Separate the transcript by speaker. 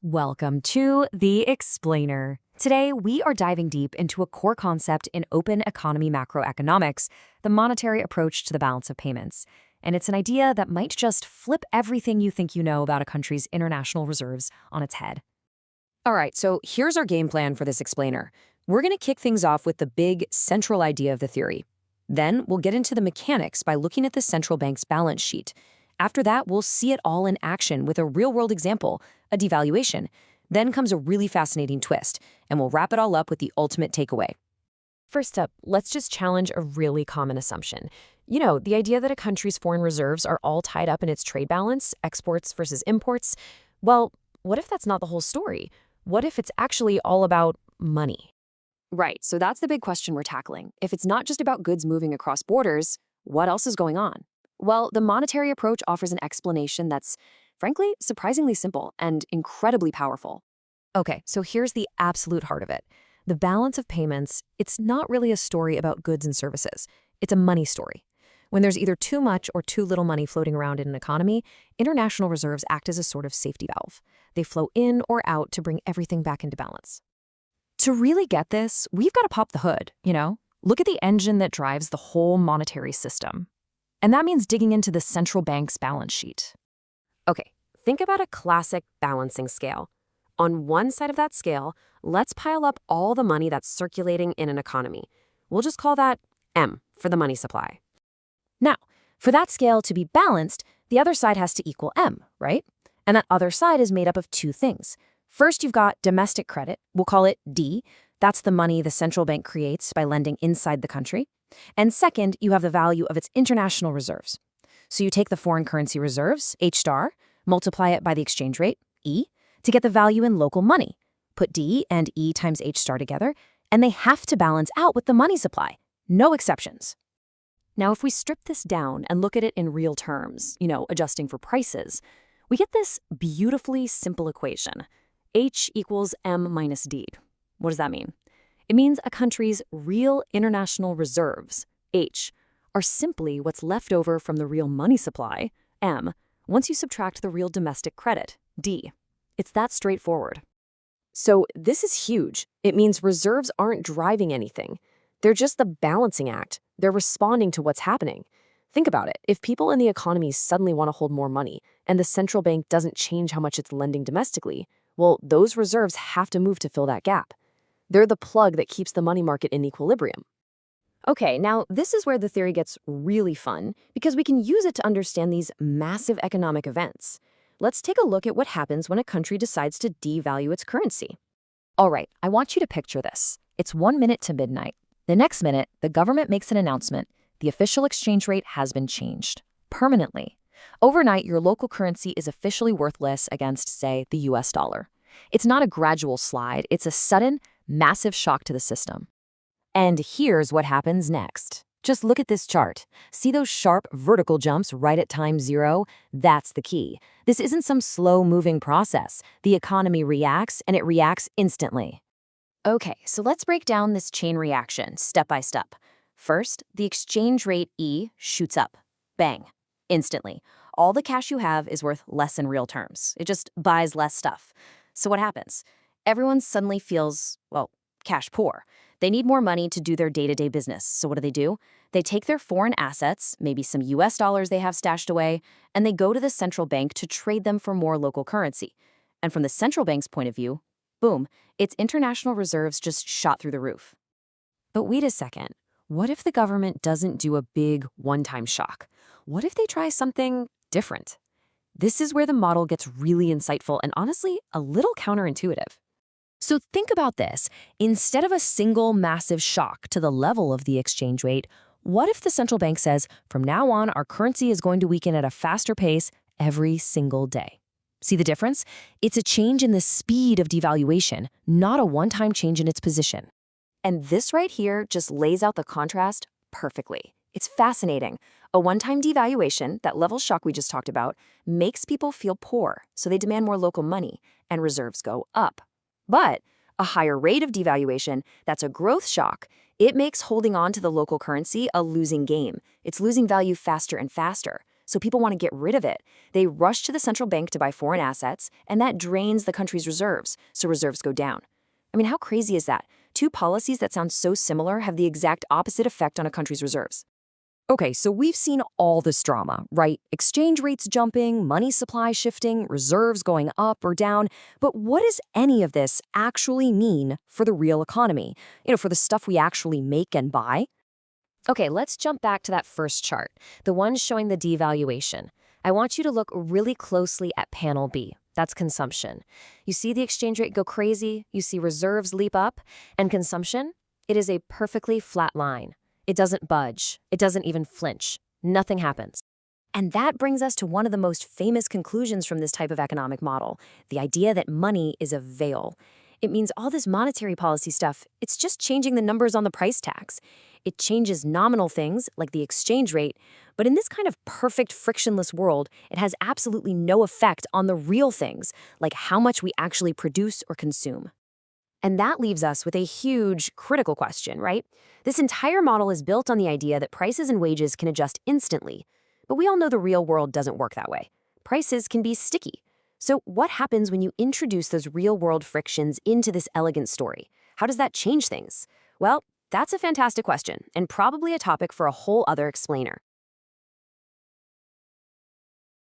Speaker 1: Welcome to The Explainer. Today, we are diving deep into a core concept in open economy macroeconomics, the monetary approach to the balance of payments. And it's an idea that might just flip everything you think you know about a country's international reserves on its head. All right, so here's our game plan for this explainer. We're going to kick things off with the big central idea of the theory. Then we'll get into the mechanics by looking at the central bank's balance sheet. After that, we'll see it all in action with a real-world example, a devaluation. Then comes a really fascinating twist, and we'll wrap it all up with the ultimate takeaway. First up, let's just challenge a really common assumption. You know, the idea that a country's foreign reserves are all tied up in its trade balance, exports versus imports. Well, what if that's not the whole story? What if it's actually all about money? Right, so that's the big question we're tackling. If it's not just about goods moving across borders, what else is going on? Well, the monetary approach offers an explanation that's, frankly, surprisingly simple and incredibly powerful. Okay, so here's the absolute heart of it. The balance of payments, it's not really a story about goods and services. It's a money story. When there's either too much or too little money floating around in an economy, international reserves act as a sort of safety valve. They flow in or out to bring everything back into balance. To really get this, we've got to pop the hood, Look at the engine that drives the whole monetary system. And that means digging into the central bank's balance sheet. Okay, think about a classic balancing scale. On one side of that scale, let's pile up all the money that's circulating in an economy. We'll just call that M for the money supply. Now, for that scale to be balanced, the other side has to equal M, right? And that other side is made up of two things. First, you've got domestic credit. We'll call it D. That's the money the central bank creates by lending inside the country. And second, you have the value of its international reserves. So you take the foreign currency reserves, H star, multiply it by the exchange rate, E, to get the value in local money. Put D and E times H star together, and they have to balance out with the money supply. No exceptions. Now, if we strip this down and look at it in real terms, adjusting for prices, we get this beautifully simple equation. H equals M minus D. What does that mean? It means a country's real international reserves, H, are simply what's left over from the real money supply, M, once you subtract the real domestic credit, D. It's that straightforward. So this is huge. It means reserves aren't driving anything. They're just the balancing act. They're responding to what's happening. Think about it. If people in the economy suddenly want to hold more money, and the central bank doesn't change how much it's lending domestically, well, those reserves have to move to fill that gap. They're the plug that keeps the money market in equilibrium. Okay, now this is where the theory gets really fun, because we can use it to understand these massive economic events. Let's take a look at what happens when a country decides to devalue its currency. All right, I want you to picture this. It's 1 minute to midnight. The next minute, the government makes an announcement. The official exchange rate has been changed, permanently. Overnight, your local currency is officially worthless against, say, the US dollar. It's not a gradual slide, it's a sudden, massive shock to the system. And here's what happens next. Just look at this chart. See those sharp vertical jumps right at time zero? That's the key. This isn't some slow-moving process. The economy reacts, and it reacts instantly. Okay, so let's break down this chain reaction step by step. First, the exchange rate E shoots up. Bang. Instantly. All the cash you have is worth less in real terms. It just buys less stuff. So what happens? Everyone suddenly feels, cash poor. They need more money to do their day-to-day business. So what do? They take their foreign assets, maybe some US dollars they have stashed away, and they go to the central bank to trade them for more local currency. And from the central bank's point of view, boom, its international reserves just shot through the roof. But wait a second. What if the government doesn't do a big one-time shock? What if they try something different? This is where the model gets really insightful and honestly a little counterintuitive. So think about this. Instead of a single massive shock to the level of the exchange rate, what if the central bank says, from now on, our currency is going to weaken at a faster pace every single day? See the difference? It's a change in the speed of devaluation, not a one-time change in its position. And this right here just lays out the contrast perfectly. It's fascinating. A one-time devaluation, that level shock we just talked about, makes people feel poor, so they demand more local money, and reserves go up. But a higher rate of devaluation, that's a growth shock, it makes holding on to the local currency a losing game. It's losing value faster and faster. so people want to get rid of it. They rush to the central bank to buy foreign assets, and that drains the country's reserves, so reserves go down. I mean, how crazy is that? Two policies that sound so similar have the exact opposite effect on a country's reserves. Okay, so we've seen all this drama, right? Exchange rates jumping, money supply shifting, reserves going up or down. But what does any of this actually mean for the real economy? For the stuff we actually make and buy? Okay, let's jump back to that first chart, the one showing the devaluation. I want you to look really closely at panel B. That's consumption. You see the exchange rate go crazy, you see reserves leap up, and consumption? It is a perfectly flat line. It doesn't budge. It doesn't even flinch. Nothing happens. And that brings us to one of the most famous conclusions from this type of economic model, the idea that money is a veil. It means all this monetary policy stuff, it's just changing the numbers on the price tags. It changes nominal things, like the exchange rate, but in this kind of perfect frictionless world, it has absolutely no effect on the real things, like how much we actually produce or consume. And that leaves us with a huge, critical question, right? This entire model is built on the idea that prices and wages can adjust instantly. But we all know the real world doesn't work that way. Prices can be sticky. So what happens when you introduce those real-world frictions into this elegant story? How does that change things? Well, that's a fantastic question, and probably a topic for a whole other explainer.